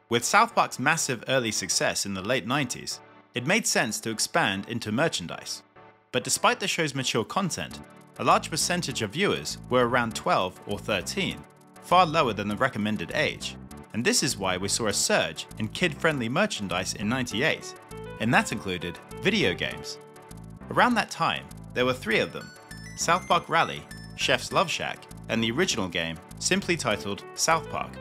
With South Park's massive early success in the late 90s, it made sense to expand into merchandise. But despite the show's mature content, a large percentage of viewers were around 12 or 13, far lower than the recommended age, and this is why we saw a surge in kid-friendly merchandise in '98, and that included video games. Around that time, there were 3 of them: South Park Rally, Chef's Love Shack, and the original game, simply titled South Park.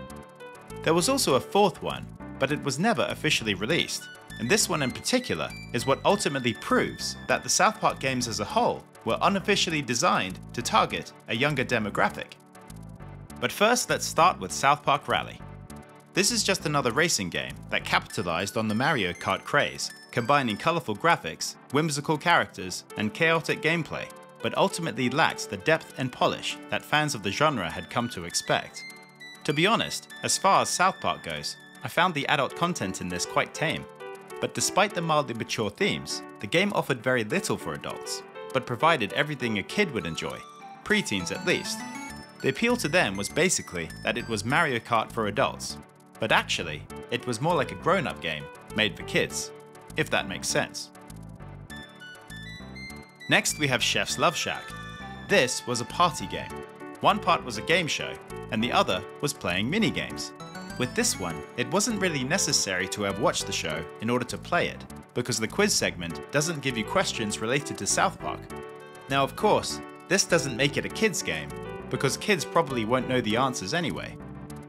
There was also a 4th one, but it was never officially released, and this one in particular is what ultimately proves that the South Park games as a whole were unofficially designed to target a younger demographic. But first, let's start with South Park Rally. This is just another racing game that capitalized on the Mario Kart craze, combining colorful graphics, whimsical characters, and chaotic gameplay, but ultimately lacked the depth and polish that fans of the genre had come to expect. To be honest, as far as South Park goes, I found the adult content in this quite tame. But despite the mildly mature themes, the game offered very little for adults, but provided everything a kid would enjoy, preteens at least. The appeal to them was basically that it was Mario Kart for adults, but actually, it was more like a grown-up game made for kids, if that makes sense. Next we have Chef's Love Shack. This was a party game. One part was a game show, and the other was playing mini-games. With this one, it wasn't really necessary to have watched the show in order to play it, because the quiz segment doesn't give you questions related to South Park. Now of course, this doesn't make it a kids game, because kids probably won't know the answers anyway.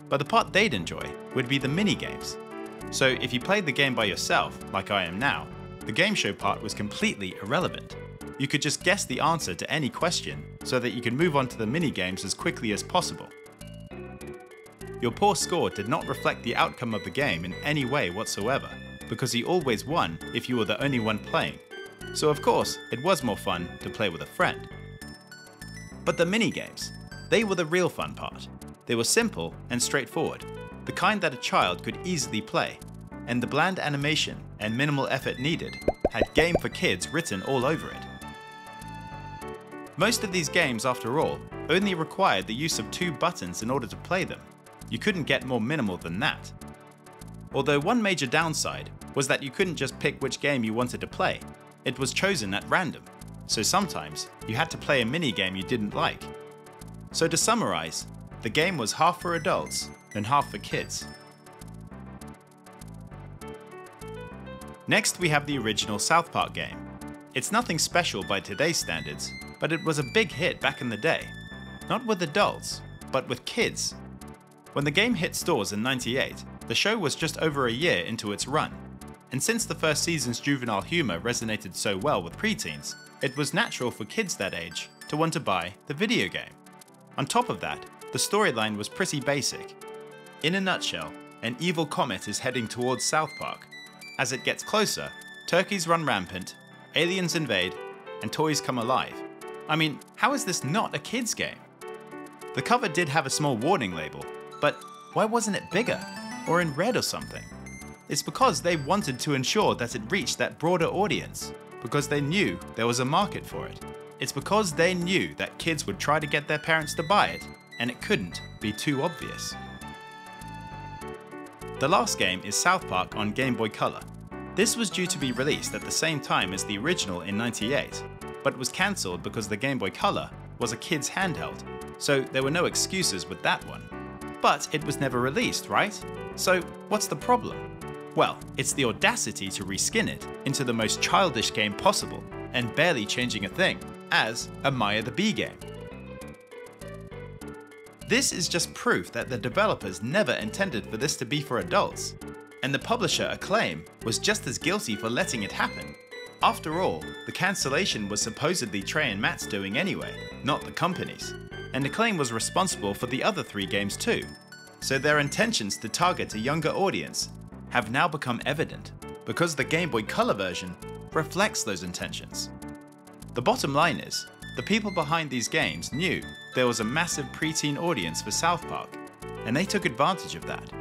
But the part they'd enjoy would be the mini-games. So if you played the game by yourself, like I am now, the game show part was completely irrelevant. You could just guess the answer to any question so that you could move on to the mini-games as quickly as possible. Your poor score did not reflect the outcome of the game in any way whatsoever, because you always won if you were the only one playing. So of course, it was more fun to play with a friend. But the mini-games, they were the real fun part. They were simple and straightforward, the kind that a child could easily play, and the bland animation and minimal effort needed had Game for Kids written all over it. Most of these games, after all, only required the use of 2 buttons in order to play them. You couldn't get more minimal than that. Although one major downside was that you couldn't just pick which game you wanted to play. It was chosen at random, so sometimes you had to play a mini-game you didn't like. So to summarize, the game was half for adults and half for kids. Next we have the original South Park game. It's nothing special by today's standards, but it was a big hit back in the day. Not with adults, but with kids. When the game hit stores in '98, the show was just over a year into its run, and since the first season's juvenile humor resonated so well with preteens, it was natural for kids that age to want to buy the video game. On top of that, the storyline was pretty basic. In a nutshell, an evil comet is heading towards South Park. As it gets closer, turkeys run rampant, aliens invade, and toys come alive. I mean, how is this not a kids game? The cover did have a small warning label, but why wasn't it bigger, or in red or something? It's because they wanted to ensure that it reached that broader audience, because they knew there was a market for it. It's because they knew that kids would try to get their parents to buy it, and it couldn't be too obvious. The last game is South Park on Game Boy Color. This was due to be released at the same time as the original in '98, but was cancelled because the Game Boy Color was a kid's handheld, so there were no excuses with that one. But it was never released, right? So what's the problem? Well, it's the audacity to reskin it into the most childish game possible, and barely changing a thing, as a Maya the Bee game. This is just proof that the developers never intended for this to be for adults, and the publisher Acclaim was just as guilty for letting it happen. After all, the cancellation was supposedly Trey and Matt's doing anyway, not the company's, and Acclaim was responsible for the other 3 games too, so their intentions to target a younger audience have now become evident, because the Game Boy Color version reflects those intentions. The bottom line is, the people behind these games knew there was a massive preteen audience for South Park, and they took advantage of that.